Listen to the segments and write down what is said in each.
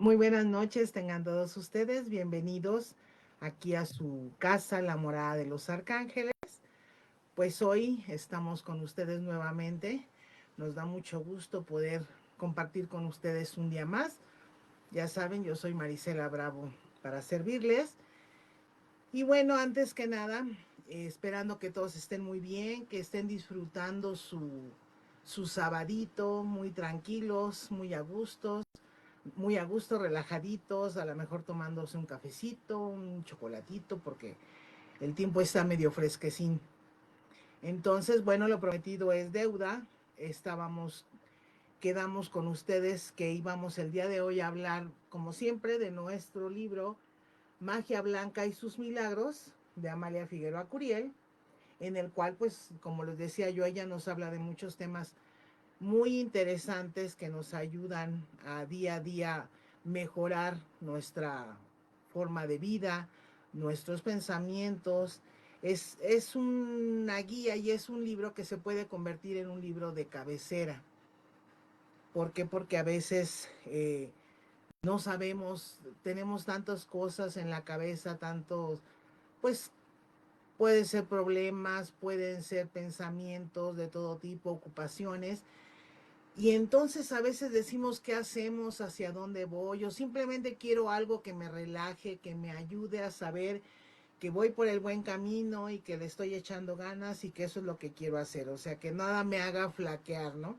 Muy buenas noches, tengan todos ustedes bienvenidos aquí a su casa, la morada de los arcángeles. Pues hoy estamos con ustedes nuevamente. Nos da mucho gusto poder compartir con ustedes un día más. Ya saben, yo soy Marisela Bravo para servirles. Y bueno, antes que nada, esperando que todos estén muy bien, que estén disfrutando su sabadito, muy tranquilos, muy a gusto, relajaditos, a lo mejor tomándose un cafecito, un chocolatito, porque el tiempo está medio fresquecín. Entonces, bueno, lo prometido es deuda. Estábamos, quedamos con ustedes que íbamos el día de hoy a hablar, como siempre, de nuestro libro Magia Blanca y sus Milagros, de Amalia Figueroa Curiel, en el cual, pues, como les decía yo, ella nos habla de muchos temas muy interesantes que nos ayudan a día mejorar nuestra forma de vida, nuestros pensamientos. Es una guía y es un libro que se puede convertir en un libro de cabecera. ¿Por qué? Porque a veces no sabemos, tenemos tantas cosas en la cabeza, tantos, pues pueden ser problemas, pueden ser pensamientos de todo tipo, ocupaciones. Y entonces a veces decimos qué hacemos, hacia dónde voy. Yo simplemente quiero algo que me relaje, que me ayude a saber que voy por el buen camino y que le estoy echando ganas y que eso es lo que quiero hacer. O sea, que nada me haga flaquear, ¿no?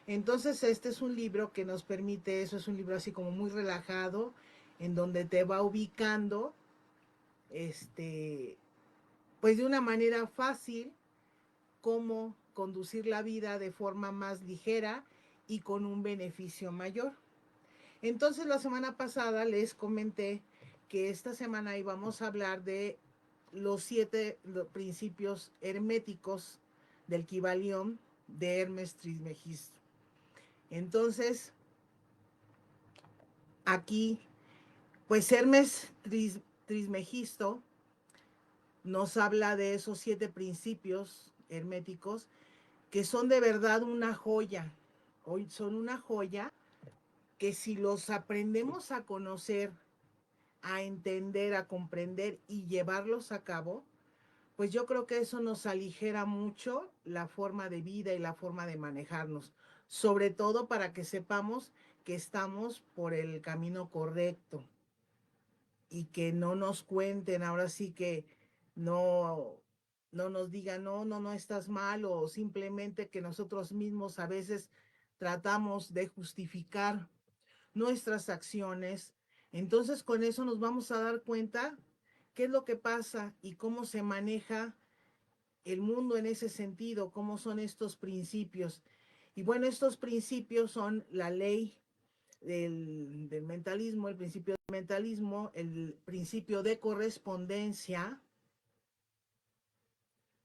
Entonces este es un libro que nos permite eso, es un libro así como muy relajado, en donde te va ubicando, este, pues de una manera fácil, cómo conducir la vida de forma más ligera y con un beneficio mayor. Entonces la semana pasada les comenté que esta semana íbamos a hablar de los 7 principios herméticos del Kybalión de Hermes Trismegisto. Entonces, aquí, pues Hermes Trismegisto nos habla de esos 7 principios herméticos que son de verdad una joya. Hoy son una joya que si los aprendemos a conocer, a entender, a comprender y llevarlos a cabo, pues yo creo que eso nos aligera mucho la forma de vida y la forma de manejarnos, sobre todo para que sepamos que estamos por el camino correcto y que no nos cuenten, ahora sí que no, no nos digan, no estás mal, o simplemente que nosotros mismos a veces tratamos de justificar nuestras acciones. Entonces con eso nos vamos a dar cuenta qué es lo que pasa y cómo se maneja el mundo en ese sentido, cómo son estos principios. Y bueno, estos principios son la ley del mentalismo, el principio del mentalismo, el principio de correspondencia,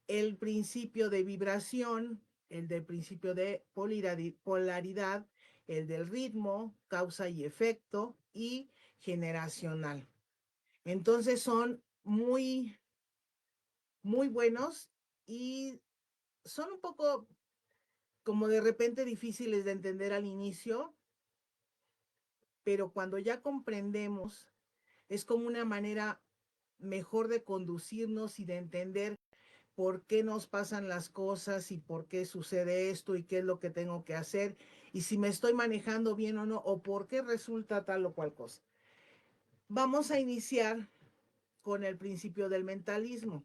el principio de vibración, el del principio de polaridad, el del ritmo, causa y efecto, y generacional. Entonces son muy buenos y son un poco como de repente difíciles de entender al inicio, pero cuando ya comprendemos, es como una manera mejor de conducirnos y de entender por qué nos pasan las cosas y por qué sucede esto y qué es lo que tengo que hacer y si me estoy manejando bien o no, o por qué resulta tal o cual cosa. Vamos a iniciar con el principio del mentalismo.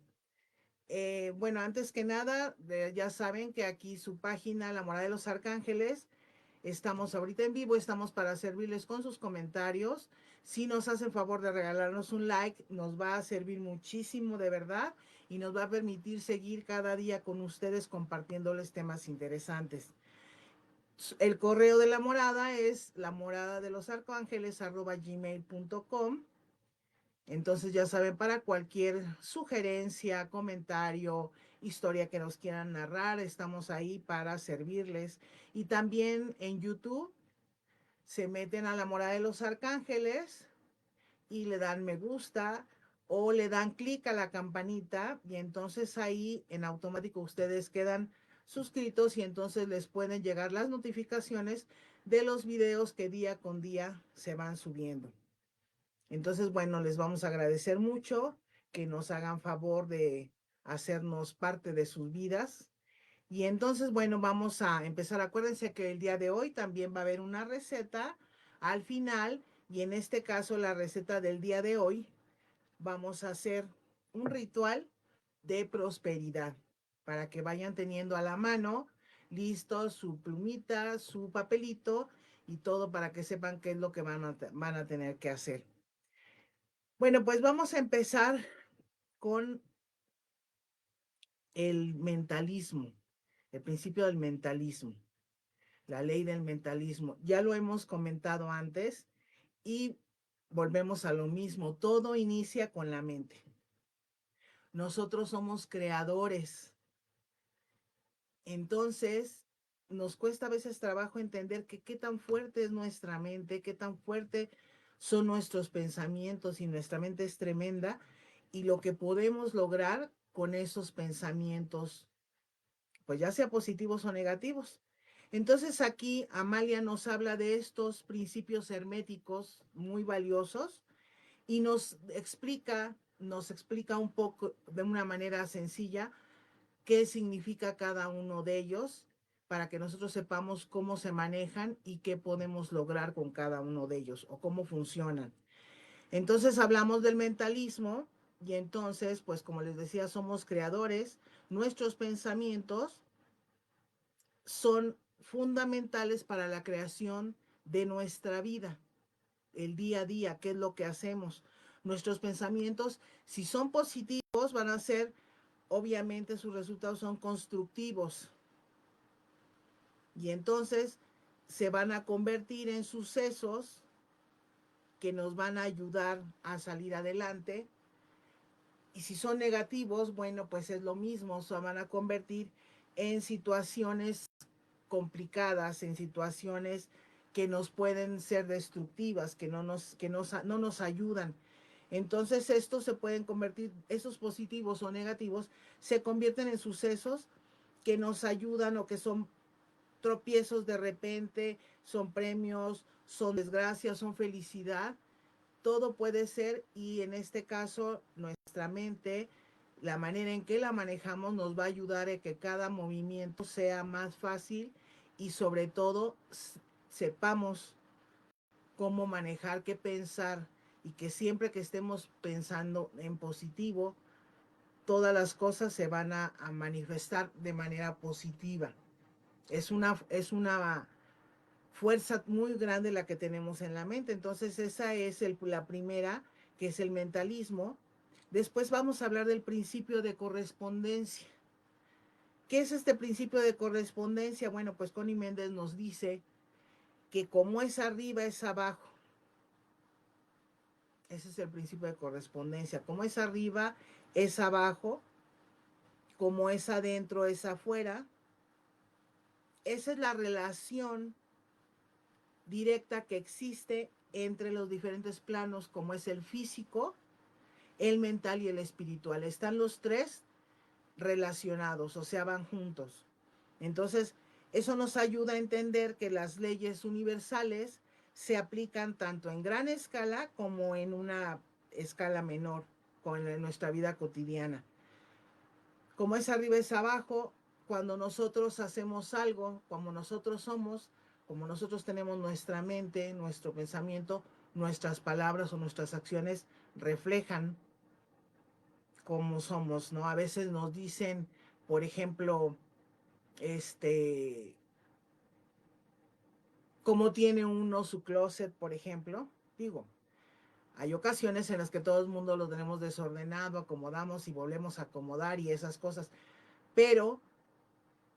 Bueno, antes que nada, ya saben que aquí su página, La Morada de los Arcángeles, estamos ahorita en vivo, estamos para servirles con sus comentarios. Si nos hacen favor de regalarnos un like, nos va a servir muchísimo de verdad y nos va a permitir seguir cada día con ustedes compartiéndoles temas interesantes. El correo de la morada es la morada de los arcángeles @gmail.com. Entonces ya saben, para cualquier sugerencia, comentario, historia que nos quieran narrar, estamos ahí para servirles. Y también en YouTube se meten a la morada de los arcángeles y le dan me gusta o le dan clic a la campanita y entonces ahí en automático ustedes quedan suscritos y entonces les pueden llegar las notificaciones de los videos que día con día se van subiendo. Entonces, bueno, les vamos a agradecer mucho que nos hagan favor de hacernos parte de sus vidas. Y entonces, bueno, vamos a empezar. Acuérdense que el día de hoy también va a haber una receta al final. Y en este caso, la receta del día de hoy, vamos a hacer un ritual de prosperidad para que vayan teniendo a la mano listo su plumita, su papelito y todo para que sepan qué es lo que van a tener que hacer. Bueno, pues vamos a empezar con el mentalismo, el principio del mentalismo, la ley del mentalismo. Ya lo hemos comentado antes y volvemos a lo mismo. Todo inicia con la mente. Nosotros somos creadores. Entonces, nos cuesta a veces trabajo entender que qué tan fuerte es nuestra mente, qué tan fuerte son nuestros pensamientos y nuestra mente es tremenda y lo que podemos lograr con esos pensamientos, pues ya sea positivos o negativos. Entonces aquí Amalia nos habla de estos principios herméticos muy valiosos y nos explica un poco de una manera sencilla qué significa cada uno de ellos para que nosotros sepamos cómo se manejan y qué podemos lograr con cada uno de ellos o cómo funcionan. Entonces hablamos del mentalismo y entonces, pues como les decía, somos creadores, nuestros pensamientos son fundamentales para la creación de nuestra vida, el día a día, qué es lo que hacemos. Nuestros pensamientos, si son positivos, van a ser, obviamente sus resultados son constructivos. Y entonces se van a convertir en sucesos que nos van a ayudar a salir adelante. Y si son negativos, bueno, pues es lo mismo, se van a convertir en situaciones complicadas, en situaciones que nos pueden ser destructivas, no nos ayudan. Entonces estos se pueden convertir, esos positivos o negativos, se convierten en sucesos que nos ayudan o que son tropiezos de repente, son premios, son desgracias, son felicidad. Todo puede ser y en este caso nuestra mente, la manera en que la manejamos nos va a ayudar a que cada movimiento sea más fácil y sobre todo sepamos cómo manejar, qué pensar y que siempre que estemos pensando en positivo, todas las cosas se van a manifestar de manera positiva. Es una fuerza muy grande la que tenemos en la mente. Entonces esa es la primera, que es el mentalismo. Después vamos a hablar del principio de correspondencia. ¿Qué es este principio de correspondencia? Bueno, pues Connie Méndez nos dice que como es arriba es abajo. Ese es el principio de correspondencia. Como es arriba es abajo, como es adentro es afuera. Esa es la relación directa que existe entre los diferentes planos, como es el físico, el mental y el espiritual. Están los tres relacionados, o sea, van juntos. Entonces, eso nos ayuda a entender que las leyes universales se aplican tanto en gran escala como en una escala menor, con nuestra vida cotidiana. Como es arriba es abajo, cuando nosotros hacemos algo, como nosotros somos, como nosotros tenemos nuestra mente, nuestro pensamiento, nuestras palabras o nuestras acciones reflejan cómo somos, ¿no? A veces nos dicen, por ejemplo, este, cómo tiene uno su closet, por ejemplo. Digo, hay ocasiones en las que todo el mundo lo tenemos desordenado, acomodamos y volvemos a acomodar y esas cosas, pero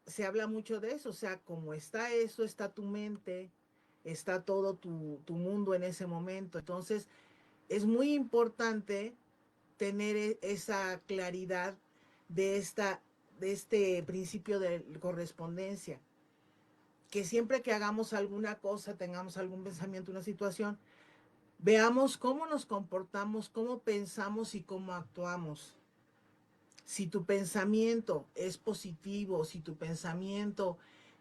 se habla mucho de eso, o sea, como está eso, está tu mente, está todo tu mundo en ese momento. Entonces, es muy importante tener esa claridad de, de este principio de correspondencia. Que siempre que hagamos alguna cosa, tengamos algún pensamiento, una situación, veamos cómo nos comportamos, cómo pensamos y cómo actuamos. Si tu pensamiento es positivo, si tu pensamiento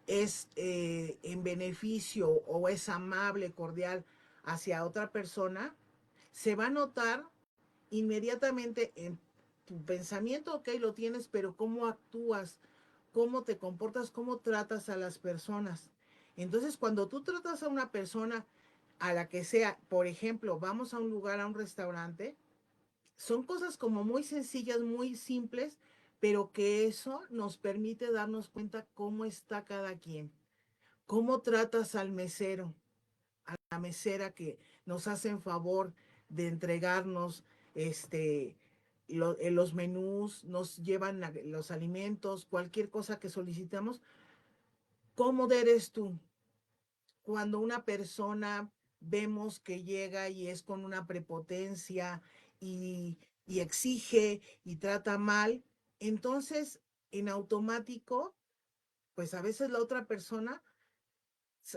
es en beneficio o es amable, cordial hacia otra persona, se va a notar inmediatamente en tu pensamiento, ok, lo tienes, pero cómo actúas, cómo te comportas, cómo tratas a las personas. Entonces, cuando tú tratas a una persona, a la que sea, por ejemplo, vamos a un lugar, a un restaurante, son cosas como muy sencillas, muy simples, pero que eso nos permite darnos cuenta cómo está cada quien, cómo tratas al mesero, a la mesera que nos hacen favor de entregarnos este, los menús, nos llevan los alimentos, cualquier cosa que solicitamos. ¿Cómo eres tú? Cuando una persona vemos que llega y es con una prepotencia y, y exige y trata mal, entonces en automático, pues a veces la otra persona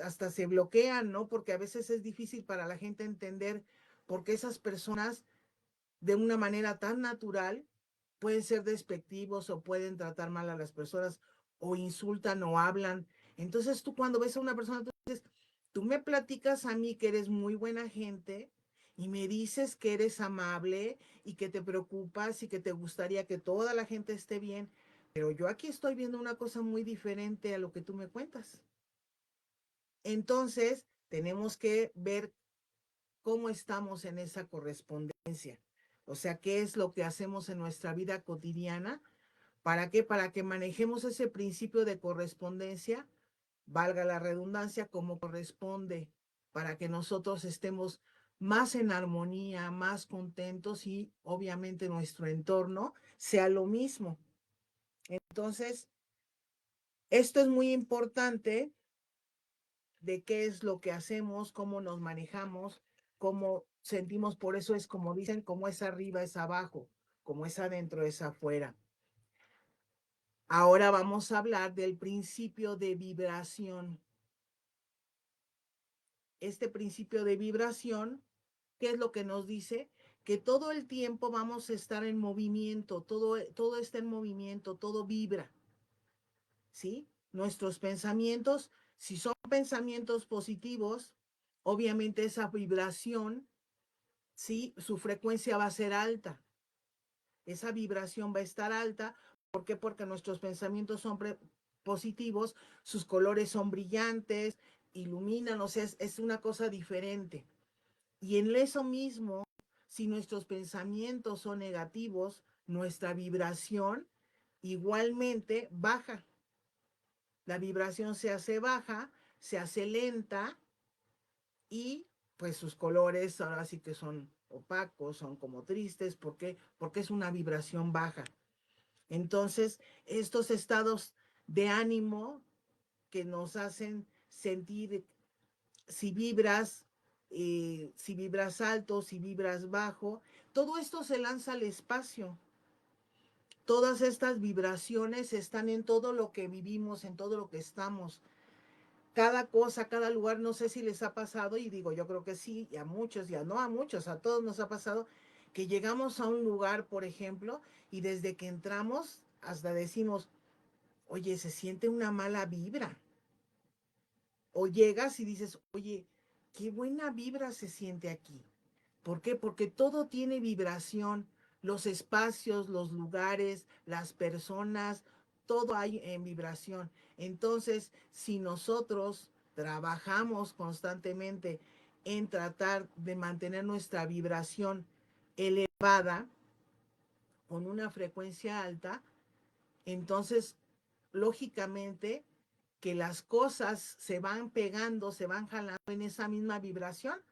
hasta se bloquean, ¿no? Porque a veces es difícil para la gente entender por qué esas personas de una manera tan natural pueden ser despectivos o pueden tratar mal a las personas o insultan o hablan. Entonces tú cuando ves a una persona, tú dices, tú me platicas a mí que eres muy buena gente y me dices que eres amable y que te preocupas y que te gustaría que toda la gente esté bien, pero yo aquí estoy viendo una cosa muy diferente a lo que tú me cuentas. Entonces, tenemos que ver cómo estamos en esa correspondencia. O sea, qué es lo que hacemos en nuestra vida cotidiana. ¿Para qué? Para que manejemos ese principio de correspondencia, valga la redundancia, como corresponde, para que nosotros estemos más en armonía, más contentos y obviamente nuestro entorno sea lo mismo. Entonces, esto es muy importante de qué es lo que hacemos, cómo nos manejamos, cómo sentimos. Por eso es como dicen, como es arriba es abajo, como es adentro es afuera. Ahora vamos a hablar del principio de vibración. Este principio de vibración, ¿qué es lo que nos dice? Que todo el tiempo vamos a estar en movimiento, todo está en movimiento, todo vibra, ¿sí? Nuestros pensamientos, si son pensamientos positivos, obviamente esa vibración, ¿sí? Su frecuencia va a ser alta, esa vibración va a estar alta. ¿Por qué? Porque nuestros pensamientos son positivos, sus colores son brillantes, iluminan, o sea, es una cosa diferente. Y en eso mismo, si nuestros pensamientos son negativos, nuestra vibración igualmente baja. La vibración se hace baja, se hace lenta y pues sus colores ahora sí que son opacos, son como tristes. ¿Por qué? Porque es una vibración baja. Entonces, estos estados de ánimo que nos hacen sentir si vibras alto, si vibras bajo, todo esto se lanza al espacio. Todas estas vibraciones están en todo lo que vivimos, en todo lo que estamos. Cada cosa, cada lugar, no sé si les ha pasado, y digo, yo creo que sí, y a muchos, ya no a muchos, a todos nos ha pasado, que llegamos a un lugar, por ejemplo, y desde que entramos, hasta decimos, oye, se siente una mala vibra. O llegas y dices, oye, qué buena vibra se siente aquí. ¿Por qué? Porque todo tiene vibración, los espacios, los lugares, las personas, todo hay en vibración. Entonces, si nosotros trabajamos constantemente en tratar de mantener nuestra vibración elevada con una frecuencia alta, entonces, lógicamente, que las cosas se van pegando, se van jalando en esa misma vibración.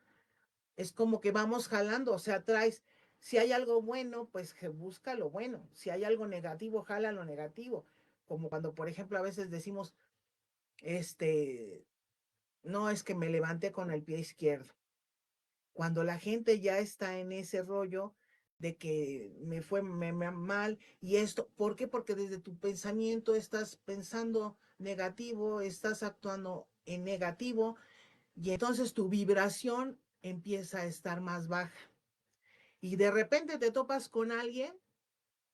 Es como que vamos jalando, o sea, traes, si hay algo bueno, pues busca lo bueno. Si hay algo negativo, jala lo negativo. Como cuando, por ejemplo, a veces decimos, este, no es que me levanté con el pie izquierdo. Cuando la gente ya está en ese rollo de que me fue mal y esto, ¿por qué? Porque desde tu pensamiento estás pensando negativo, estás actuando en negativo y entonces tu vibración empieza a estar más baja. Y de repente te topas con alguien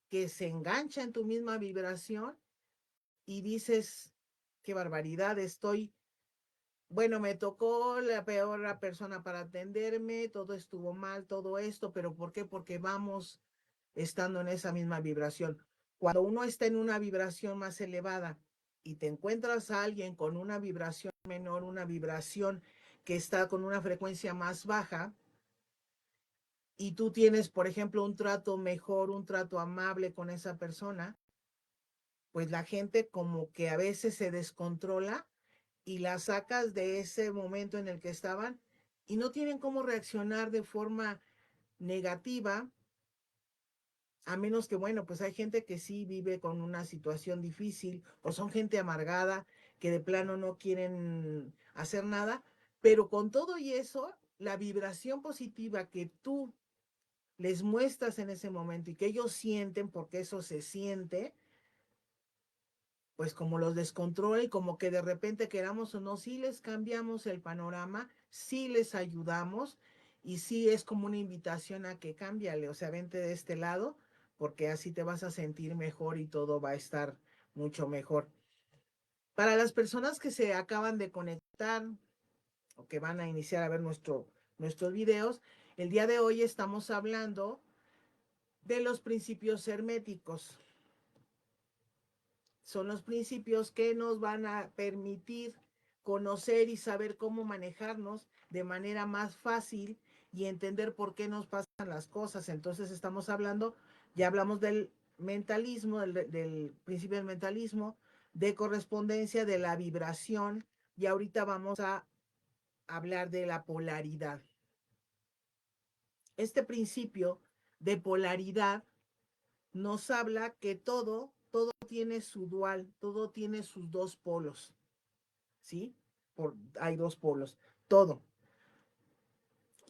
que se engancha en tu misma vibración y dices, qué barbaridad, bueno, me tocó la peor persona para atenderme, todo estuvo mal, todo esto, pero ¿por qué? Porque vamos estando en esa misma vibración. Cuando uno está en una vibración más elevada y te encuentras a alguien con una vibración menor, una vibración que está con una frecuencia más baja, y tú tienes, por ejemplo, un trato mejor, un trato amable con esa persona, pues la gente como que a veces se descontrola y la sacas de ese momento en el que estaban y no tienen cómo reaccionar de forma negativa, a menos que, bueno, pues hay gente que sí vive con una situación difícil o son gente amargada que de plano no quieren hacer nada, pero con todo y eso, la vibración positiva que tú les muestras en ese momento y que ellos sienten, porque eso se siente, pues como los descontrola y como que de repente queramos o no, sí les cambiamos el panorama, sí les ayudamos y sí es como una invitación a que cámbiale, o sea, vente de este lado porque así te vas a sentir mejor y todo va a estar mucho mejor. Para las personas que se acaban de conectar o que van a iniciar a ver nuestros videos, el día de hoy estamos hablando de los principios herméticos. Son los principios que nos van a permitir conocer y saber cómo manejarnos de manera más fácil y entender por qué nos pasan las cosas. Entonces estamos hablando, ya hablamos del mentalismo, del principio del mentalismo, de correspondencia, de la vibración, y ahorita vamos a hablar de la polaridad. Este principio de polaridad nos habla que todo tiene su dual, todo tiene sus dos polos, ¿sí? Hay dos polos, todo,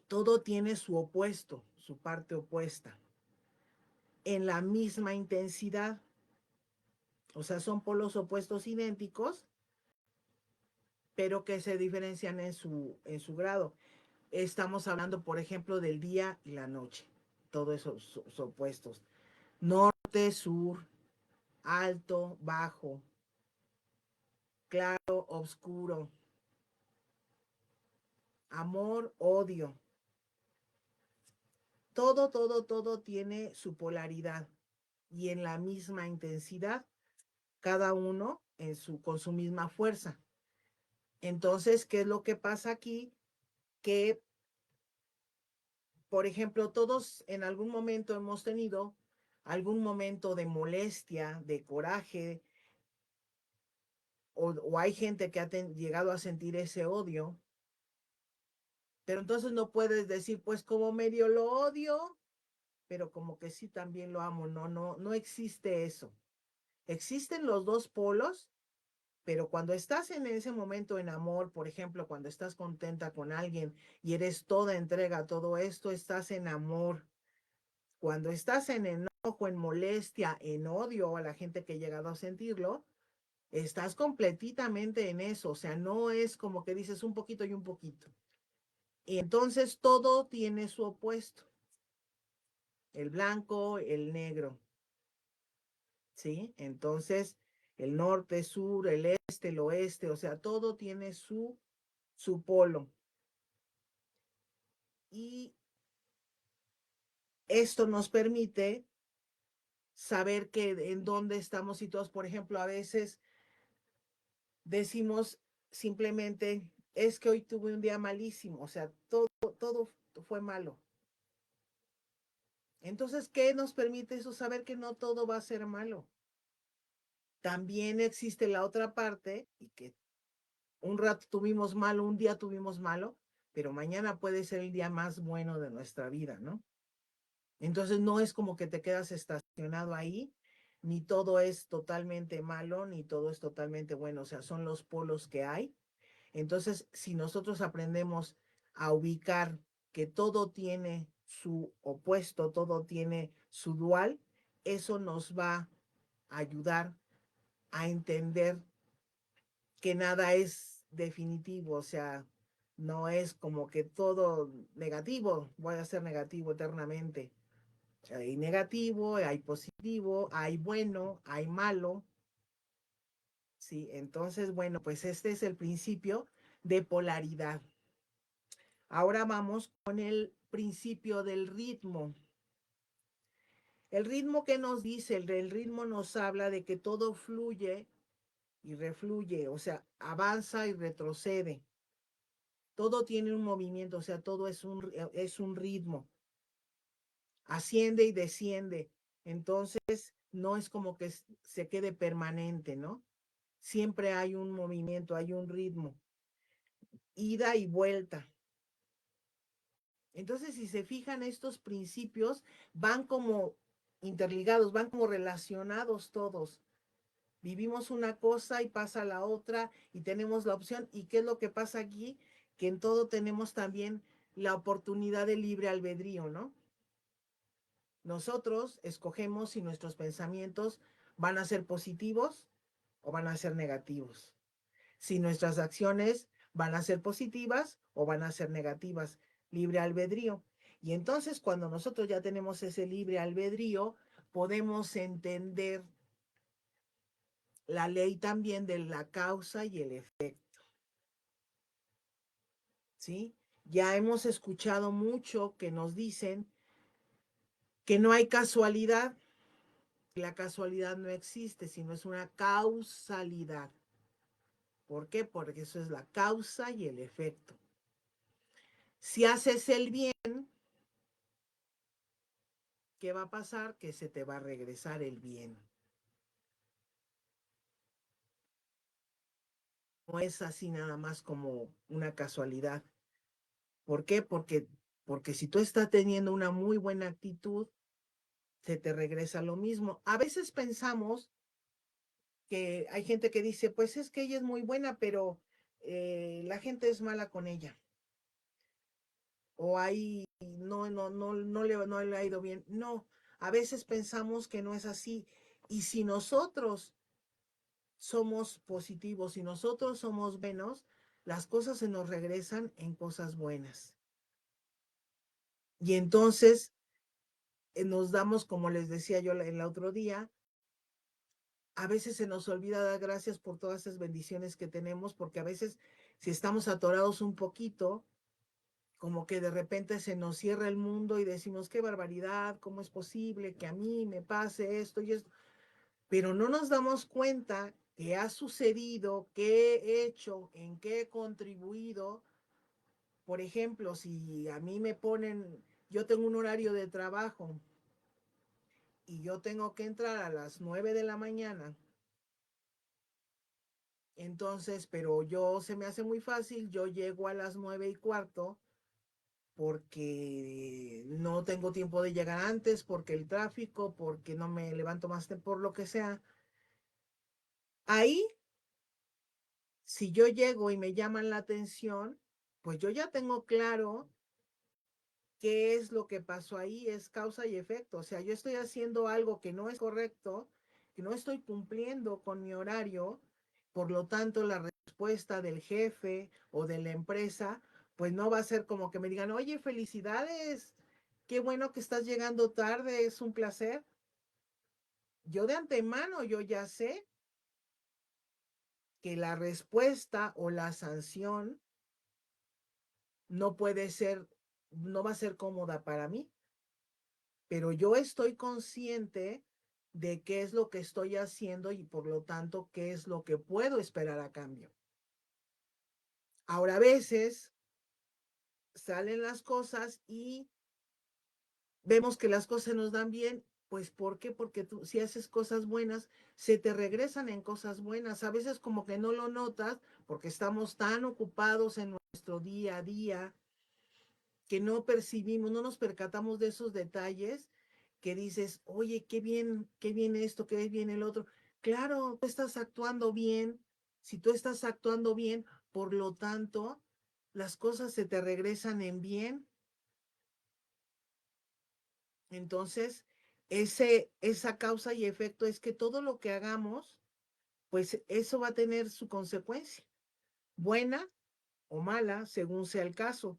todo tiene su opuesto, su parte opuesta, en la misma intensidad, o sea, son polos opuestos idénticos, pero que se diferencian en su grado. Estamos hablando, por ejemplo, del día y la noche, todos esos opuestos, norte, sur, alto, bajo, claro, oscuro, amor, odio. Todo tiene su polaridad y en la misma intensidad, cada uno con su misma fuerza. Entonces, ¿qué es lo que pasa aquí? Que, por ejemplo, todos en algún momento hemos tenido algún momento de molestia, de coraje, o hay gente que ha llegado a sentir ese odio, pero entonces no puedes decir, pues como medio lo odio, pero como que sí también lo amo. No existe eso. Existen los dos polos, pero cuando estás en ese momento en amor, por ejemplo, cuando estás contenta con alguien y eres toda entrega, todo esto, estás en amor. Cuando estás en enojo, en molestia, en odio a la gente que ha llegado a sentirlo, estás completamente en eso. O sea, no es como que dices un poquito y un poquito. Y entonces todo tiene su opuesto. El blanco, el negro. ¿Sí? Entonces, el norte, sur, el este, el oeste, o sea, todo tiene su polo. Y esto nos permite saber que en dónde estamos situados. Por ejemplo, a veces decimos simplemente, es que hoy tuve un día malísimo, o sea, todo fue malo. Entonces, ¿qué nos permite eso? Saber que no todo va a ser malo. También existe la otra parte, y que un rato tuvimos malo, un día tuvimos malo, pero mañana puede ser el día más bueno de nuestra vida, ¿no? Entonces no es como que te quedas estacionado ahí, ni todo es totalmente malo, ni todo es totalmente bueno, o sea, son los polos que hay. Entonces, si nosotros aprendemos a ubicar que todo tiene su opuesto, todo tiene su dual, eso nos va a ayudar a entender que nada es definitivo, o sea, no es como que todo negativo, voy a ser negativo eternamente. Hay negativo, hay positivo, hay bueno, hay malo. Sí, entonces, bueno, pues este es el principio de polaridad. Ahora vamos con el principio del ritmo. El ritmo que nos dice, el ritmo nos habla de que todo fluye y refluye, o sea, avanza y retrocede. Todo tiene un movimiento, o sea, todo es un ritmo. Asciende y desciende. Entonces, no es como que se quede permanente, ¿no? Siempre hay un movimiento, hay un ritmo, ida y vuelta. Entonces, si se fijan, estos principios van como interligados, van como relacionados todos. Vivimos una cosa y pasa la otra y tenemos la opción. ¿Y qué es lo que pasa aquí? Que en todo tenemos también la oportunidad de libre albedrío, ¿no? Nosotros escogemos si nuestros pensamientos van a ser positivos o van a ser negativos. Si nuestras acciones van a ser positivas o van a ser negativas. Libre albedrío. Y entonces cuando nosotros ya tenemos ese libre albedrío, podemos entender la ley también de la causa y el efecto, ¿sí? Ya hemos escuchado mucho que nos dicen que no hay casualidad, la casualidad no existe, sino es una causalidad. ¿Por qué? Porque eso es la causa y el efecto. Si haces el bien, ¿qué va a pasar? Que se te va a regresar el bien. No es así nada más como una casualidad. ¿Por qué? Porque si tú estás teniendo una muy buena actitud, se te regresa lo mismo. A veces pensamos que hay gente que dice, pues es que ella es muy buena, pero la gente es mala con ella. O ahí no le ha ido bien. No, a veces pensamos que no es así. Y si nosotros somos positivos, si nosotros somos buenos, las cosas se nos regresan en cosas buenas. Y entonces nos damos, como les decía yo el otro día, a veces se nos olvida dar gracias por todas esas bendiciones que tenemos, porque a veces si estamos atorados un poquito, como que de repente se nos cierra el mundo y decimos, qué barbaridad, ¿cómo es posible que a mí me pase esto y esto? Pero no nos damos cuenta que ha sucedido, qué he hecho, en qué he contribuido. Por ejemplo, si a mí me ponen, yo tengo un horario de trabajo y yo tengo que entrar a las 9 de la mañana. Entonces, pero yo se me hace muy fácil, yo llego a las 9:15 porque no tengo tiempo de llegar antes, porque el tráfico, porque no me levanto más por lo que sea. Ahí, si yo llego y me llaman la atención, pues yo ya tengo claro qué es lo que pasó ahí, es causa y efecto. O sea, yo estoy haciendo algo que no es correcto, que no estoy cumpliendo con mi horario, por lo tanto la respuesta del jefe o de la empresa, pues no va a ser como que me digan, oye, felicidades, qué bueno que estás llegando tarde, es un placer. Yo de antemano, yo ya sé que la respuesta o la sanción no puede ser, no va a ser cómoda para mí, pero yo estoy consciente de qué es lo que estoy haciendo y por lo tanto qué es lo que puedo esperar a cambio. Ahora a veces salen las cosas y vemos que las cosas nos dan bien, pues ¿por qué? Porque tú si haces cosas buenas, se te regresan en cosas buenas. A veces como que no lo notas porque estamos tan ocupados en nuestro día a día que no percibimos, no nos percatamos de esos detalles que dices, oye, qué bien esto, qué bien el otro. Claro, tú estás actuando bien. Si tú estás actuando bien, por lo tanto, las cosas se te regresan en bien. Entonces, esa causa y efecto es que todo lo que hagamos, pues eso va a tener su consecuencia, buena o mala, según sea el caso.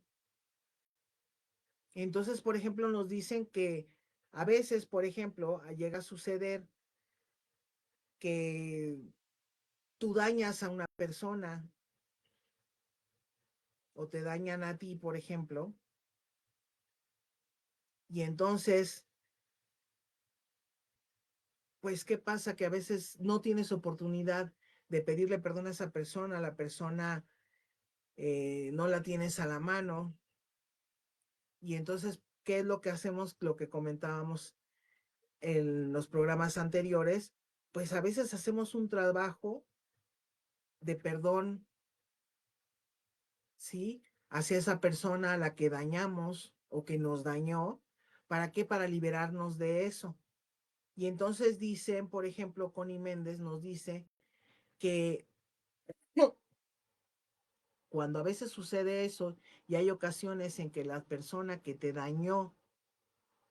Entonces, por ejemplo, nos dicen que a veces, por ejemplo, llega a suceder que tú dañas a una persona o te dañan a ti, por ejemplo, y entonces, pues, ¿qué pasa? Que a veces no tienes oportunidad de pedirle perdón a esa persona, la persona no la tienes a la mano, y entonces, ¿qué es lo que hacemos? Lo que comentábamos en los programas anteriores, pues a veces hacemos un trabajo de perdón, ¿sí? Hacia esa persona a la que dañamos o que nos dañó. ¿Para qué? Para liberarnos de eso. Y entonces dicen, por ejemplo, Connie Méndez nos dice que cuando a veces sucede eso y hay ocasiones en que la persona que te dañó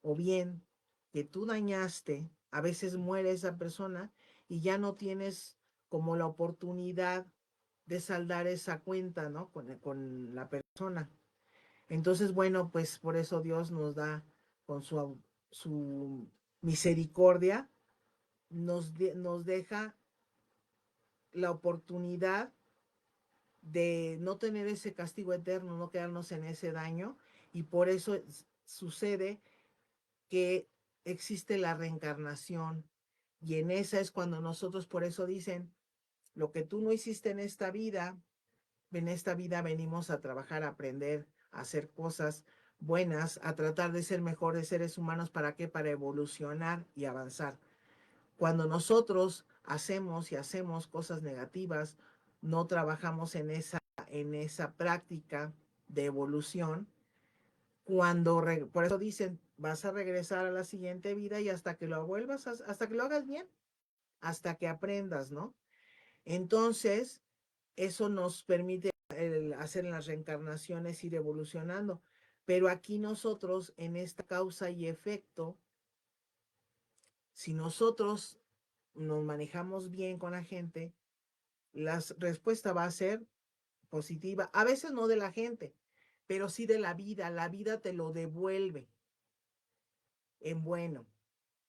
o bien que tú dañaste, a veces muere esa persona y ya no tienes como la oportunidad de saldar esa cuenta, ¿no? Con la persona. Entonces, bueno, pues por eso Dios nos da con su misericordia, nos deja la oportunidad de no tener ese castigo eterno, no quedarnos en ese daño, y por eso sucede que existe la reencarnación, y en esa es cuando nosotros, por eso dicen, lo que tú no hiciste en esta vida venimos a trabajar, a aprender, a hacer cosas buenas, a tratar de ser mejores seres humanos. ¿Para qué? Para evolucionar y avanzar. Cuando nosotros hacemos y hacemos cosas negativas, no trabajamos en esa práctica de evolución. Por eso dicen, vas a regresar a la siguiente vida y hasta que lo vuelvas, hasta que lo hagas bien, hasta que aprendas, ¿no? Entonces, eso nos permite hacer las reencarnaciones, ir evolucionando. Pero aquí nosotros, en esta causa y efecto, si nosotros nos manejamos bien con la gente, la respuesta va a ser positiva. A veces no de la gente, pero sí de la vida. La vida te lo devuelve en bueno.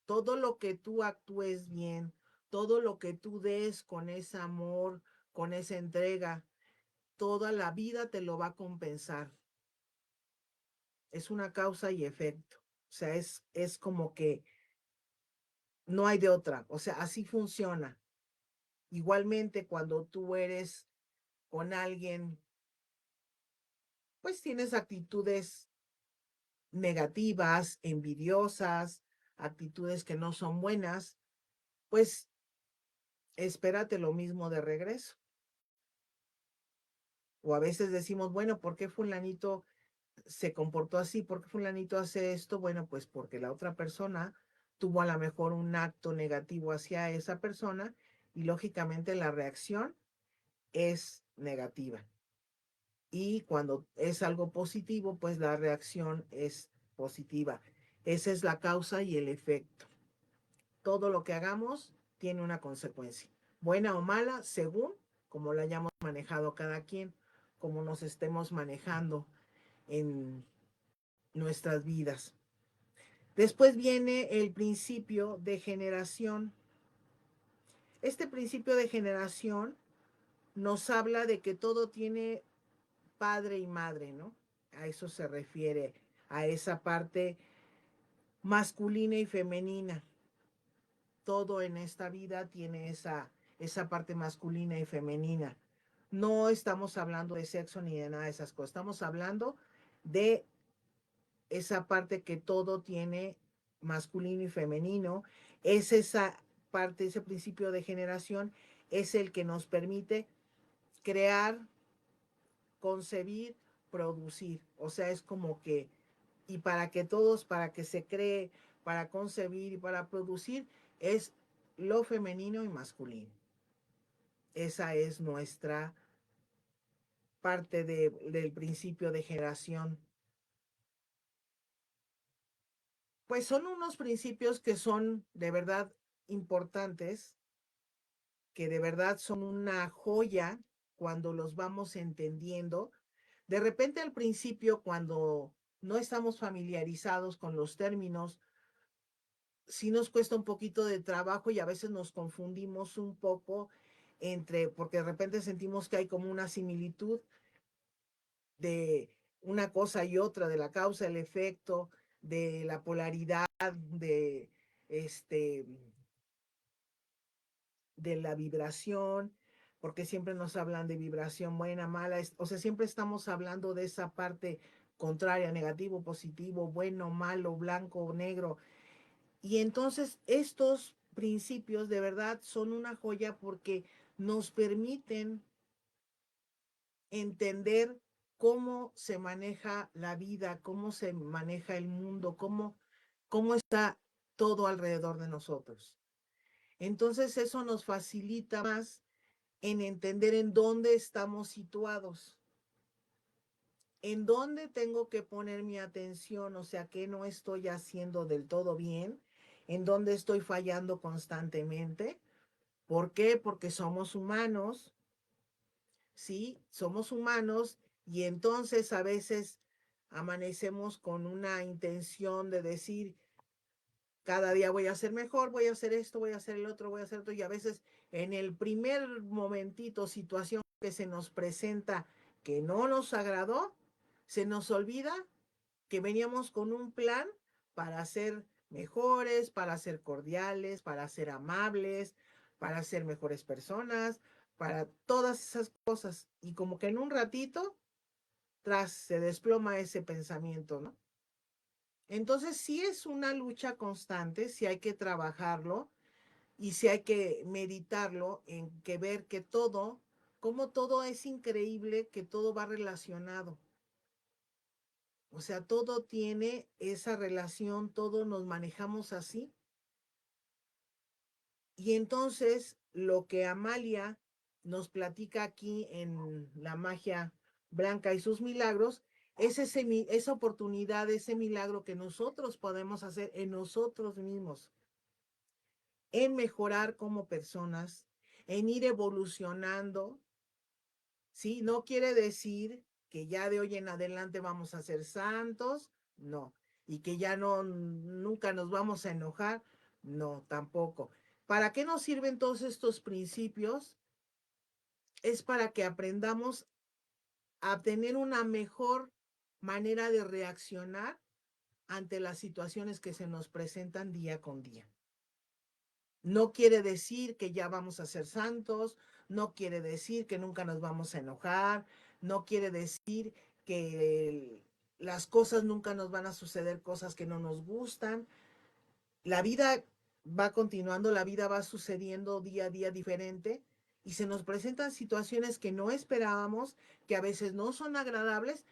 Todo lo que tú actúes bien, todo lo que tú des con ese amor, con esa entrega, toda la vida te lo va a compensar. Es una causa y efecto. O sea, es como que no hay de otra. O sea, así funciona. Igualmente, cuando tú eres con alguien, pues tienes actitudes negativas, envidiosas, actitudes que no son buenas, pues espérate lo mismo de regreso. O a veces decimos, bueno, ¿por qué fulanito se comportó así? ¿Por qué fulanito hace esto? Bueno, pues porque la otra persona tuvo a lo mejor un acto negativo hacia esa persona y lógicamente la reacción es negativa. Y cuando es algo positivo, pues la reacción es positiva. Esa es la causa y el efecto. Todo lo que hagamos tiene una consecuencia, buena o mala, según como la hayamos manejado cada quien, como nos estemos manejando en nuestras vidas. Después viene el principio de generación. Este principio de generación nos habla de que todo tiene padre y madre, ¿no? A eso se refiere, a esa parte masculina y femenina. Todo en esta vida tiene esa parte masculina y femenina. No estamos hablando de sexo ni de nada de esas cosas. Estamos hablando de esa parte que todo tiene masculino y femenino. Es esa parte, ese principio de generación, es el que nos permite crear, concebir, producir. O sea, es como que, y para que todos, para que se cree, para concebir y para producir, es lo femenino y masculino. Esa es nuestra parte del principio de generación. Pues son unos principios que son de verdad importantes, que de verdad son una joya cuando los vamos entendiendo. De repente al principio, cuando no estamos familiarizados con los términos, sí nos cuesta un poquito de trabajo y a veces nos confundimos un poco porque de repente sentimos que hay como una similitud de una cosa y otra, de la causa, el efecto, de la polaridad, de este, de la vibración, porque siempre nos hablan de vibración buena, mala, o sea, siempre estamos hablando de esa parte contraria, negativo, positivo, bueno, malo, blanco, negro. Y entonces estos principios de verdad son una joya porque nos permiten entender cómo se maneja la vida, cómo se maneja el mundo, cómo está todo alrededor de nosotros. Entonces eso nos facilita más en entender en dónde estamos situados, en dónde tengo que poner mi atención, o sea, qué no estoy haciendo del todo bien, en dónde estoy fallando constantemente. ¿Por qué? Porque somos humanos, ¿sí? Somos humanos y entonces a veces amanecemos con una intención de decir, cada día voy a ser mejor, voy a hacer esto, voy a hacer el otro, voy a hacer esto, y a veces en el primer momentito, situación que se nos presenta que no nos agradó, se nos olvida que veníamos con un plan para ser mejores, para ser cordiales, para ser amables, para ser mejores personas, para todas esas cosas. Y como que en un ratito, tras se desploma ese pensamiento, ¿no? Entonces sí es una lucha constante, sí hay que trabajarlo y sí hay que meditarlo en que ver que todo, como todo es increíble, que todo va relacionado. O sea, todo tiene esa relación, todo nos manejamos así. Y entonces lo que Amalia nos platica aquí en La magia blanca y sus milagros es esa oportunidad, ese milagro que nosotros podemos hacer en nosotros mismos, en mejorar como personas, en ir evolucionando, ¿sí? No quiere decir que ya de hoy en adelante vamos a ser santos, no, y que ya no, nunca nos vamos a enojar, no, tampoco. ¿Para qué nos sirven todos estos principios? Es para que aprendamos a tener una mejor manera de reaccionar ante las situaciones que se nos presentan día con día. No quiere decir que ya vamos a ser santos, no quiere decir que nunca nos vamos a enojar, no quiere decir que las cosas nunca nos van a suceder, cosas que no nos gustan. La vida va continuando, la vida va sucediendo día a día diferente y se nos presentan situaciones que no esperábamos, que a veces no son agradables,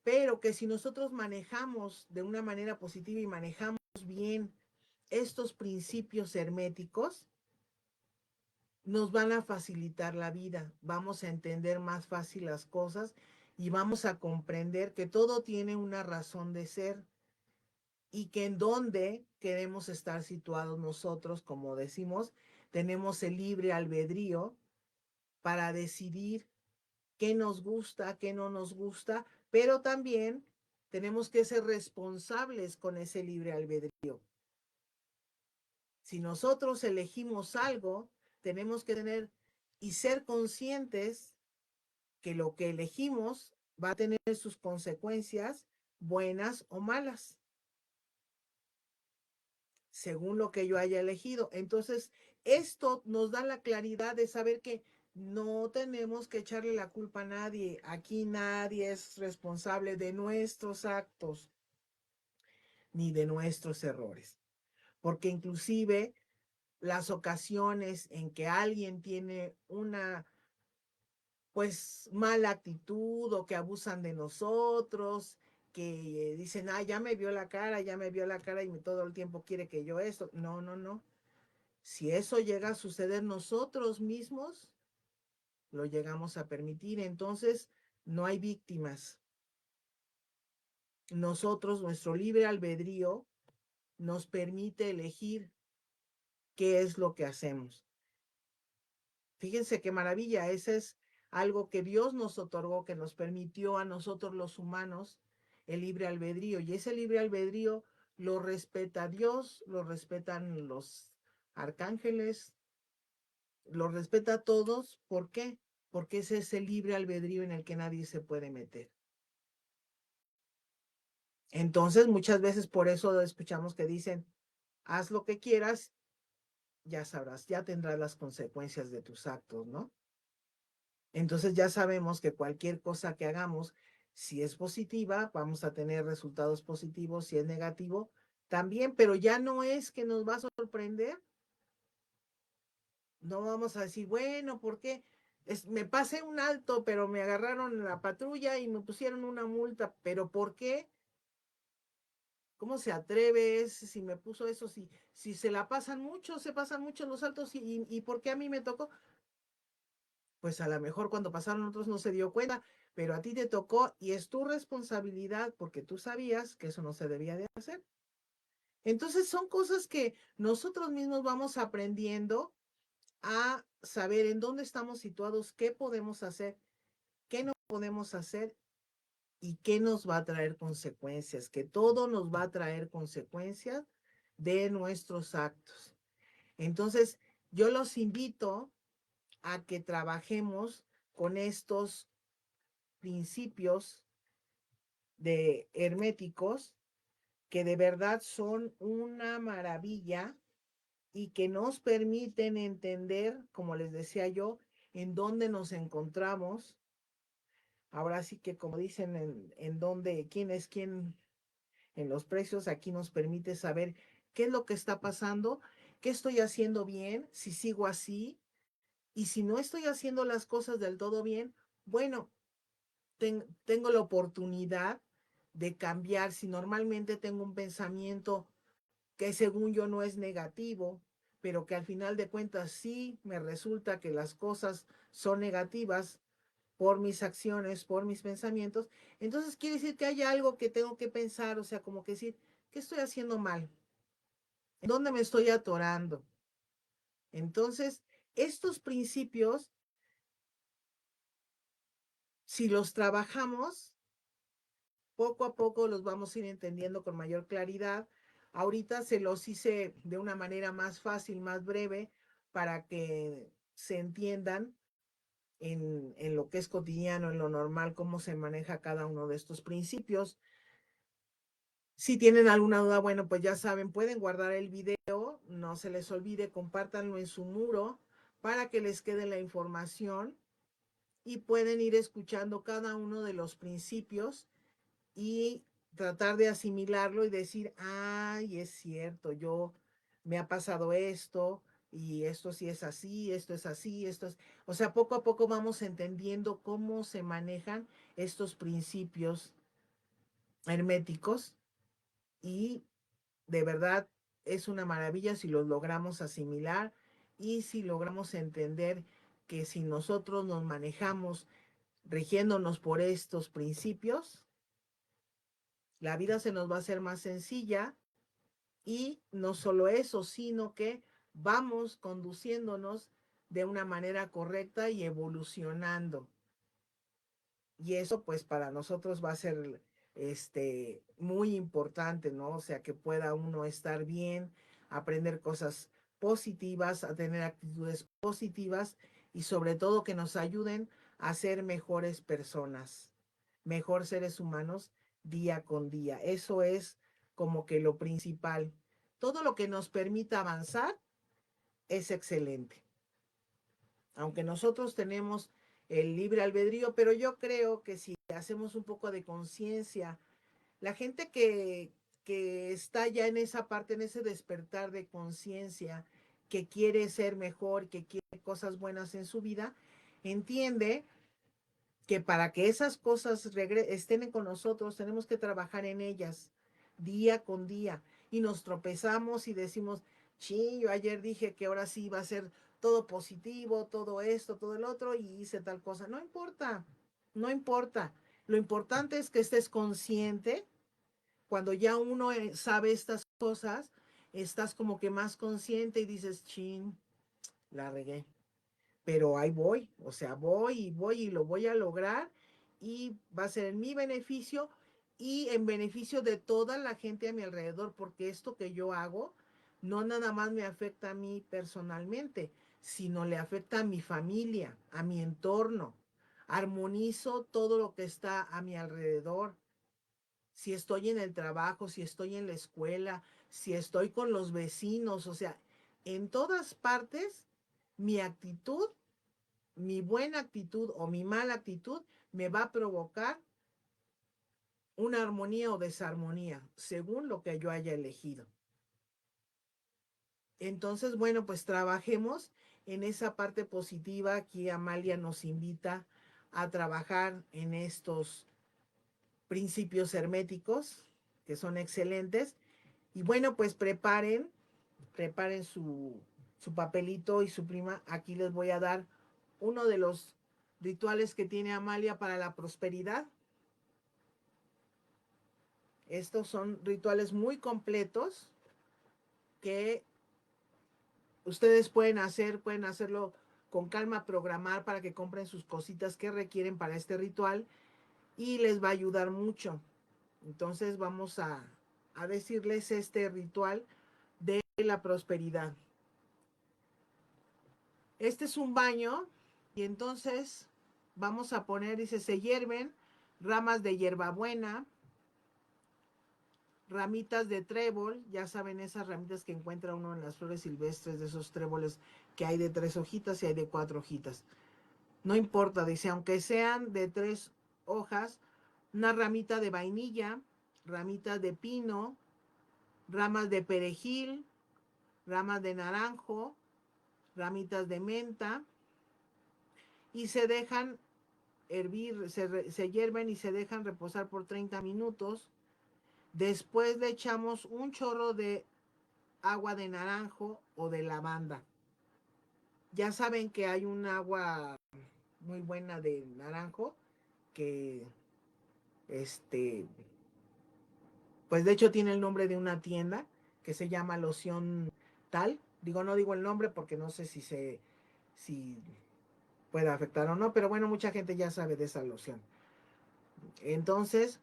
pero que si nosotros manejamos de una manera positiva y manejamos bien estos principios herméticos, nos van a facilitar la vida, vamos a entender más fácil las cosas y vamos a comprender que todo tiene una razón de ser y que en donde queremos estar situados nosotros, como decimos, tenemos el libre albedrío para decidir qué nos gusta, qué no nos gusta, pero también tenemos que ser responsables con ese libre albedrío. Si nosotros elegimos algo, tenemos que tener y ser conscientes que lo que elegimos va a tener sus consecuencias, buenas o malas, según lo que yo haya elegido. Entonces, esto nos da la claridad de saber que no tenemos que echarle la culpa a nadie. Aquí nadie es responsable de nuestros actos ni de nuestros errores. Porque inclusive las ocasiones en que alguien tiene una pues mala actitud o que abusan de nosotros, que dicen, ah, ya me vio la cara, ya me vio la cara y todo el tiempo quiere que yo esto. No, no, no. Si eso llega a suceder nosotros mismos, lo llegamos a permitir. Entonces, no hay víctimas. Nosotros, nuestro libre albedrío, nos permite elegir qué es lo que hacemos. Fíjense qué maravilla, ese es algo que Dios nos otorgó, que nos permitió a nosotros los humanos el libre albedrío. Y ese libre albedrío lo respeta Dios, lo respetan los arcángeles, los respeta a todos. ¿Por qué? Porque ese es el libre albedrío en el que nadie se puede meter. Entonces, muchas veces por eso escuchamos que dicen, haz lo que quieras, ya sabrás, ya tendrás las consecuencias de tus actos, ¿no? Entonces ya sabemos que cualquier cosa que hagamos, si es positiva, vamos a tener resultados positivos, si es negativo, también, pero ya no es que nos va a sorprender, no vamos a decir, bueno, ¿por qué? Me pasé un alto, pero me agarraron en la patrulla y me pusieron una multa, pero ¿por qué? ¿Cómo se atreve? Si me puso eso, si se la pasan mucho, se pasan mucho los altos y ¿por qué a mí me tocó? Pues a lo mejor cuando pasaron otros no se dio cuenta, pero a ti te tocó y es tu responsabilidad porque tú sabías que eso no se debía de hacer. Entonces son cosas que nosotros mismos vamos aprendiendo a saber en dónde estamos situados, qué podemos hacer, qué no podemos hacer y qué nos va a traer consecuencias, que todo nos va a traer consecuencias de nuestros actos. Entonces, yo los invito a que trabajemos con estos principios de herméticos que de verdad son una maravilla y que nos permiten entender, como les decía yo, en dónde nos encontramos. Ahora sí que como dicen en dónde, quién es quién en los precios, aquí nos permite saber qué es lo que está pasando, qué estoy haciendo bien, si sigo así, y si no estoy haciendo las cosas del todo bien, bueno, tengo la oportunidad de cambiar. Si normalmente tengo un pensamiento que según yo no es negativo, pero que al final de cuentas sí me resulta que las cosas son negativas por mis acciones, por mis pensamientos, entonces quiere decir que hay algo que tengo que pensar, o sea, como que decir, ¿qué estoy haciendo mal? ¿En dónde me estoy atorando? Entonces, estos principios, si los trabajamos, poco a poco los vamos a ir entendiendo con mayor claridad. Ahorita se los hice de una manera más fácil, más breve, para que se entiendan en lo que es cotidiano, en lo normal, cómo se maneja cada uno de estos principios. Si tienen alguna duda, bueno, pues ya saben, pueden guardar el video, no se les olvide, compártanlo en su muro para que les quede la información y pueden ir escuchando cada uno de los principios y tratar de asimilarlo y decir, ay, es cierto, yo me ha pasado esto y esto sí es así, esto es así, esto es... O sea, poco a poco vamos entendiendo cómo se manejan estos principios herméticos y de verdad es una maravilla si los logramos asimilar y si logramos entender que si nosotros nos manejamos rigiéndonos por estos principios, la vida se nos va a hacer más sencilla y no solo eso, sino que vamos conduciéndonos de una manera correcta y evolucionando. Y eso pues para nosotros va a ser muy importante, ¿no? O sea, que pueda uno estar bien, aprender cosas positivas, a tener actitudes positivas y sobre todo que nos ayuden a ser mejores personas, mejor seres humanos día con día. Eso es como que lo principal. Todo lo que nos permita avanzar es excelente. Aunque nosotros tenemos el libre albedrío, pero yo creo que si hacemos un poco de conciencia, la gente que está ya en esa parte, en ese despertar de conciencia, que quiere ser mejor, que quiere cosas buenas en su vida, entiende que para que esas cosas estén con nosotros, tenemos que trabajar en ellas día con día. Y nos tropezamos y decimos, sí, yo ayer dije que ahora sí iba a ser todo positivo, todo esto, todo el otro, y hice tal cosa. No importa, no importa. Lo importante es que estés consciente. Cuando ya uno sabe estas cosas, estás como que más consciente y dices, chin, la regué, pero ahí voy, o sea, voy y lo voy a lograr y va a ser en mi beneficio y en beneficio de toda la gente a mi alrededor, porque esto que yo hago no nada más me afecta a mí personalmente, sino le afecta a mi familia, a mi entorno. Armonizo todo lo que está a mi alrededor. Si estoy en el trabajo, si estoy en la escuela, si estoy con los vecinos, o sea, en todas partes, mi actitud, mi buena actitud o mi mala actitud me va a provocar una armonía o desarmonía, según lo que yo haya elegido. Entonces, bueno, pues trabajemos en esa parte positiva. Aquí Amalia nos invita a trabajar en estos principios herméticos, que son excelentes. Y bueno, pues preparen su papelito y su pluma. Aquí les voy a dar uno de los rituales que tiene Amalia para la prosperidad. Estos son rituales muy completos que ustedes pueden hacerlo con calma, programar para que compren sus cositas que requieren para este ritual y les va a ayudar mucho. Entonces vamos a decirles este ritual de la prosperidad. Este es un baño y entonces vamos a poner, dice, se hierven ramas de hierbabuena, ramitas de trébol, ya saben, esas ramitas que encuentra uno en las flores silvestres, de esos tréboles que hay de 3 hojitas y hay de 4 hojitas. No importa, dice, aunque sean de 3 hojas, una ramita de vainilla, ramitas de pino, ramas de perejil, ramas de naranjo, ramitas de menta, y se dejan hervir, se hierven y se dejan reposar por 30 minutos. Después le echamos un chorro de agua de naranjo o de lavanda. Ya saben que hay un agua muy buena de naranjo que pues de hecho tiene el nombre de una tienda que se llama Loción Tal. Digo, no digo el nombre porque no sé si puede afectar o no, pero bueno, mucha gente ya sabe de esa loción. Entonces,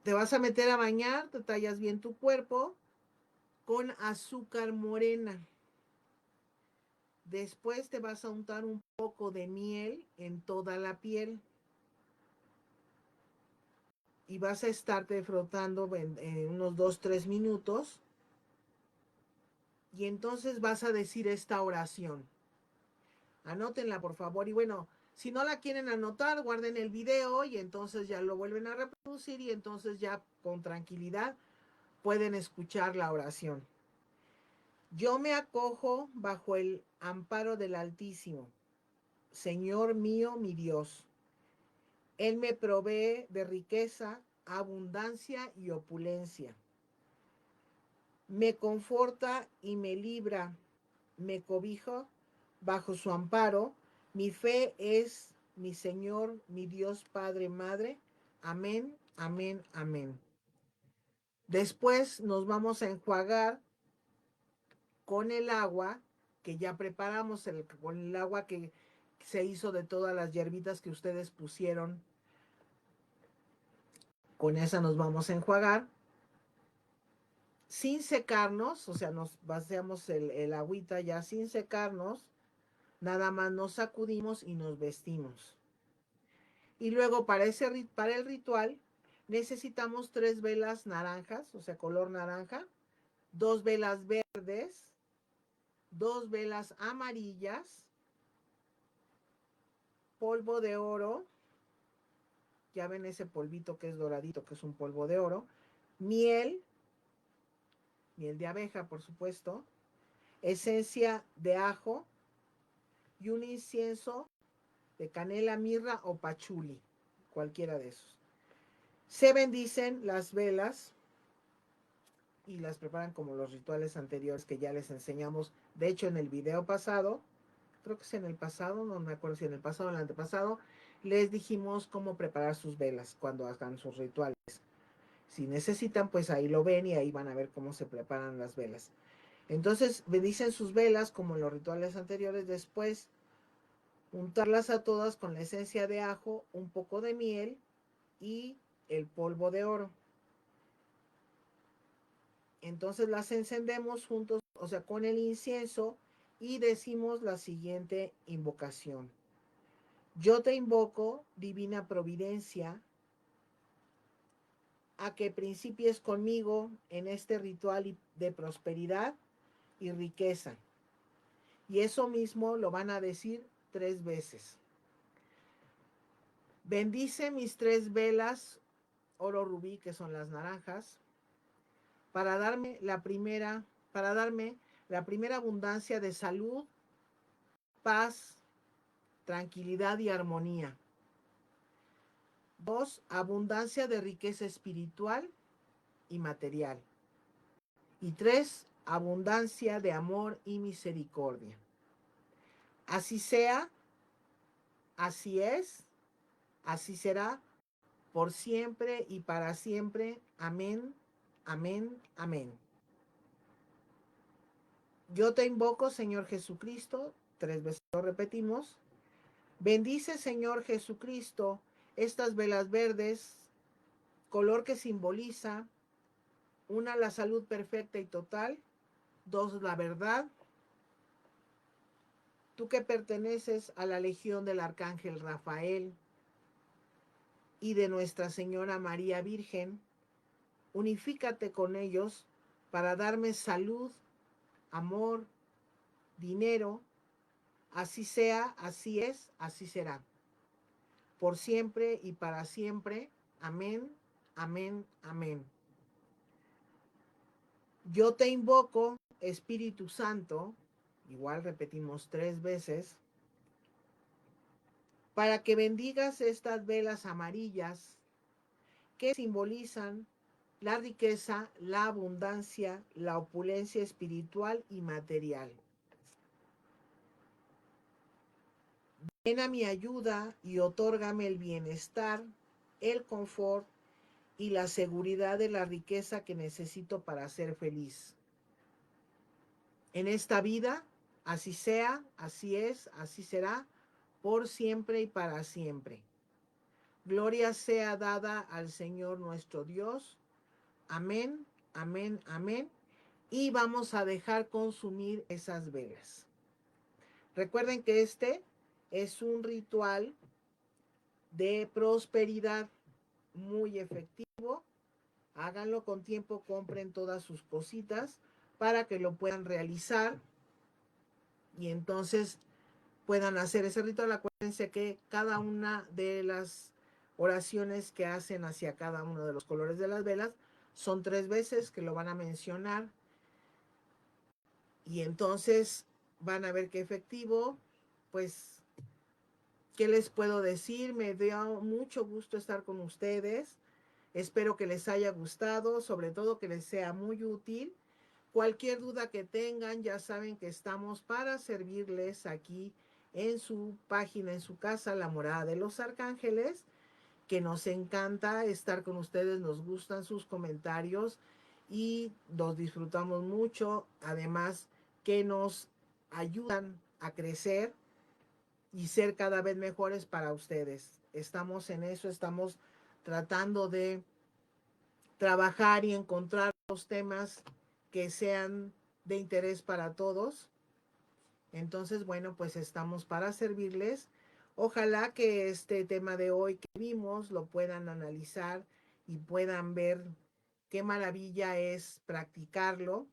te vas a meter a bañar, te tallas bien tu cuerpo con azúcar morena. Después te vas a untar un poco de miel en toda la piel y vas a estarte frotando en unos 2, 3 minutos. Y entonces vas a decir esta oración. Anótenla, por favor. Y bueno, si no la quieren anotar, guarden el video y entonces ya lo vuelven a reproducir y entonces ya con tranquilidad pueden escuchar la oración. Yo me acojo bajo el amparo del Altísimo, Señor mío, mi Dios. Él me provee de riqueza, abundancia y opulencia. Me conforta y me libra, me cobijo bajo su amparo. Mi fe es mi Señor, mi Dios, Padre, Madre. Amén, amén, amén. Después nos vamos a enjuagar con el agua que ya preparamos, con el agua que se hizo de todas las hierbitas que ustedes pusieron. Con esa nos vamos a enjuagar sin secarnos, o sea, nos vaciamos el agüita ya sin secarnos, nada más nos sacudimos y nos vestimos. Y luego para el ritual necesitamos 3 velas naranjas, o sea, color naranja, 2 velas verdes, 2 velas amarillas, polvo de oro, ya ven ese polvito que es doradito, que es un polvo de oro, miel, miel de abeja, por supuesto, esencia de ajo y un incienso de canela, mirra o pachuli, cualquiera de esos. Se bendicen las velas y las preparan como los rituales anteriores que ya les enseñamos. De hecho, en el video pasado, creo que es en el pasado, no me acuerdo si en el pasado o en el antepasado, les dijimos cómo preparar sus velas cuando hagan sus rituales. Si necesitan, pues ahí lo ven y ahí van a ver cómo se preparan las velas. Entonces, bendicen sus velas como en los rituales anteriores. Después, untarlas a todas con la esencia de ajo, un poco de miel y el polvo de oro. Entonces las encendemos juntos, o sea, con el incienso y decimos la siguiente invocación. Yo te invoco, divina providencia, a que principies conmigo en este ritual de prosperidad y riqueza. Y eso mismo lo van a decir 3 veces. Bendice mis 3 velas, oro rubí, que son las naranjas, para darme la primera abundancia de salud, paz, tranquilidad y armonía. 2, abundancia de riqueza espiritual y material. Y 3, abundancia de amor y misericordia. Así sea, así es, así será, por siempre y para siempre. Amén, amén, amén. Yo te invoco, Señor Jesucristo, 3 veces lo repetimos. Bendice, Señor Jesucristo, estas velas verdes, color que simboliza, 1, la salud perfecta y total, 2, la verdad. Tú que perteneces a la legión del Arcángel Rafael y de Nuestra Señora María Virgen, unifícate con ellos para darme salud, amor, dinero. Así sea, así es, así será. Por siempre y para siempre. Amén, amén, amén. Yo te invoco, Espíritu Santo, igual repetimos 3 veces, para que bendigas estas velas amarillas que simbolizan la riqueza, la abundancia, la opulencia espiritual y material. Ven a mi ayuda y otórgame el bienestar, el confort y la seguridad de la riqueza que necesito para ser feliz. En esta vida, así sea, así es, así será, por siempre y para siempre. Gloria sea dada al Señor nuestro Dios. Amén, amén, amén. Y vamos a dejar consumir esas velas. Recuerden que este es un ritual de prosperidad muy efectivo. Háganlo con tiempo, compren todas sus cositas para que lo puedan realizar y entonces puedan hacer ese ritual. Acuérdense que cada una de las oraciones que hacen hacia cada uno de los colores de las velas son 3 veces que lo van a mencionar y entonces van a ver qué efectivo. Pues, ¿qué les puedo decir? Me dio mucho gusto estar con ustedes. Espero que les haya gustado, sobre todo que les sea muy útil. Cualquier duda que tengan, ya saben que estamos para servirles aquí en su página, en su casa, La Morada de los Arcángeles, que nos encanta estar con ustedes, nos gustan sus comentarios y los disfrutamos mucho, además que nos ayudan a crecer y ser cada vez mejores para ustedes. Estamos en eso, estamos tratando de trabajar y encontrar los temas que sean de interés para todos. Entonces, bueno, pues estamos para servirles. Ojalá que este tema de hoy que vimos lo puedan analizar y puedan ver qué maravilla es practicarlo.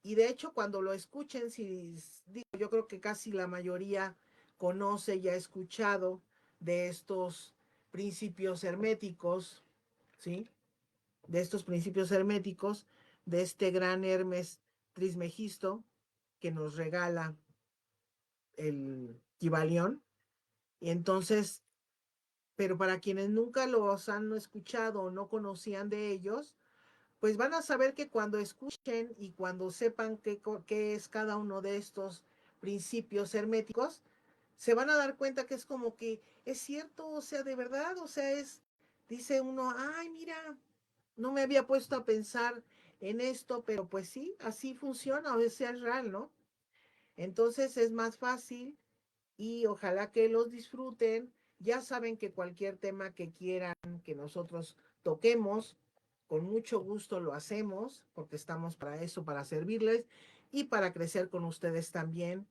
Y de hecho, cuando lo escuchen, si digo, yo creo que casi la mayoría conoce y ha escuchado de estos principios herméticos, ¿sí? De estos principios herméticos, de este gran Hermes Trismegisto que nos regala el Kybalión. Y entonces, pero para quienes nunca los han escuchado o no conocían de ellos, pues van a saber que cuando escuchen y cuando sepan qué es cada uno de estos principios herméticos, se van a dar cuenta que es como que es cierto, o sea, de verdad, o sea, dice uno, ay, mira, no me había puesto a pensar en esto, pero pues sí, así funciona, o sea, es real, ¿no? Entonces es más fácil y ojalá que los disfruten. Ya saben que cualquier tema que quieran que nosotros toquemos, con mucho gusto lo hacemos, porque estamos para eso, para servirles y para crecer con ustedes también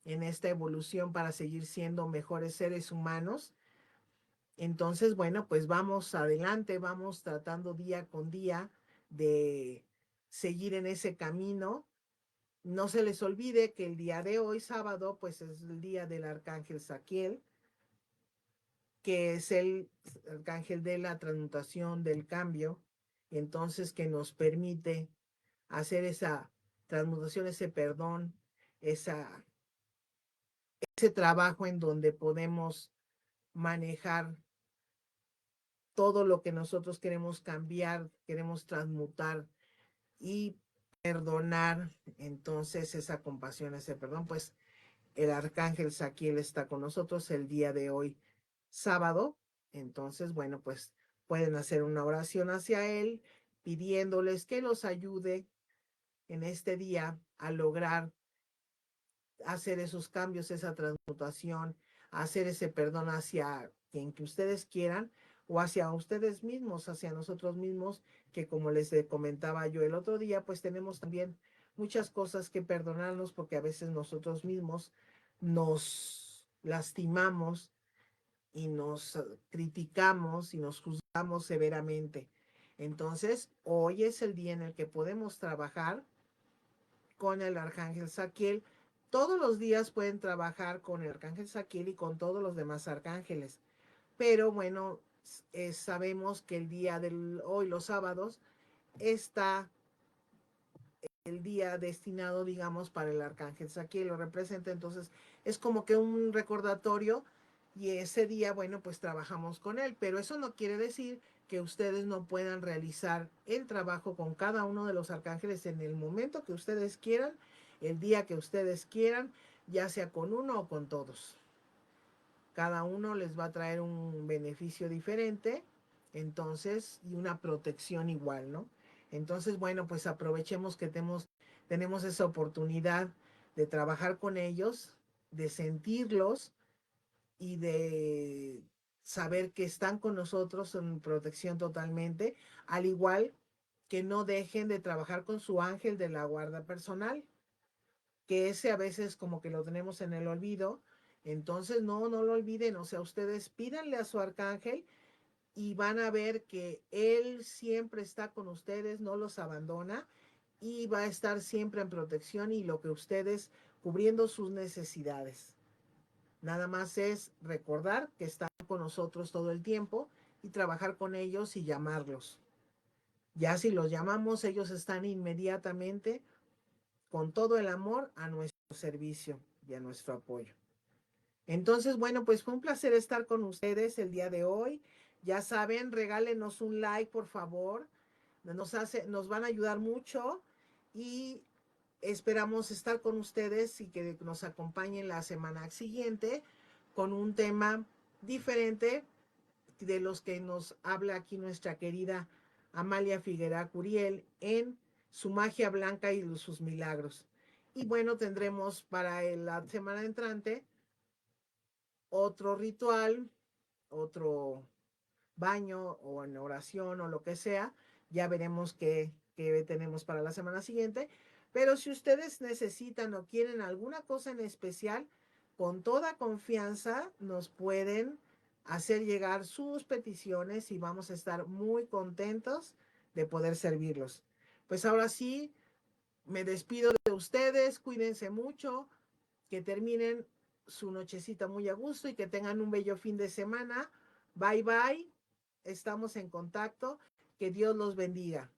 en esta evolución para seguir siendo mejores seres humanos. Entonces, bueno, pues vamos adelante, vamos tratando día con día de seguir en ese camino. No se les olvide que el día de hoy, sábado, pues es el día del arcángel Saquiel, que es el arcángel de la transmutación, del cambio, entonces que nos permite hacer esa transmutación, ese perdón, esa, ese trabajo en donde podemos manejar todo lo que nosotros queremos cambiar, queremos transmutar y perdonar. Entonces esa compasión, ese perdón, pues el arcángel Saquiel está con nosotros el día de hoy, sábado. Entonces, bueno, pues pueden hacer una oración hacia él, pidiéndoles que los ayude en este día a lograr hacer esos cambios, esa transmutación, hacer ese perdón hacia quien que ustedes quieran o hacia ustedes mismos, hacia nosotros mismos, que como les comentaba yo el otro día, pues tenemos también muchas cosas que perdonarnos porque a veces nosotros mismos nos lastimamos y nos criticamos y nos juzgamos severamente. Entonces, hoy es el día en el que podemos trabajar con el arcángel Saquiel. Todos los días pueden trabajar con el arcángel Saquiel y con todos los demás arcángeles. Pero bueno, sabemos que el día de hoy, los sábados, está el día destinado, digamos, para el arcángel Saquiel, lo representa. Entonces, es como que un recordatorio y ese día, bueno, pues trabajamos con él. Pero eso no quiere decir que ustedes no puedan realizar el trabajo con cada uno de los arcángeles en el momento que ustedes quieran, el día que ustedes quieran, ya sea con uno o con todos. Cada uno les va a traer un beneficio diferente, entonces, y una protección igual, ¿no? Entonces, bueno, pues aprovechemos que tenemos esa oportunidad de trabajar con ellos, de sentirlos y de saber que están con nosotros en protección totalmente, al igual que no dejen de trabajar con su ángel de la guarda personal, que ese a veces como que lo tenemos en el olvido. Entonces, no lo olviden, o sea, ustedes pídanle a su arcángel y van a ver que él siempre está con ustedes, no los abandona y va a estar siempre en protección y lo que ustedes cubriendo sus necesidades. Nada más es recordar que están con nosotros todo el tiempo y trabajar con ellos y llamarlos. Ya si los llamamos, ellos están inmediatamente con todo el amor a nuestro servicio y a nuestro apoyo. Entonces, bueno, pues fue un placer estar con ustedes el día de hoy. Ya saben, regálenos un like, por favor. Nos van a ayudar mucho y esperamos estar con ustedes y que nos acompañen la semana siguiente con un tema diferente de los que nos habla aquí nuestra querida Amalia Figuera Curiel en Su magia blanca y sus milagros. Y bueno, tendremos para la semana entrante otro ritual, otro baño o en oración o lo que sea. Ya veremos qué tenemos para la semana siguiente. Pero si ustedes necesitan o quieren alguna cosa en especial, con toda confianza nos pueden hacer llegar sus peticiones y vamos a estar muy contentos de poder servirlos. Pues ahora sí, me despido de ustedes, cuídense mucho, que terminen su nochecita muy a gusto y que tengan un bello fin de semana. Bye bye, estamos en contacto, que Dios los bendiga.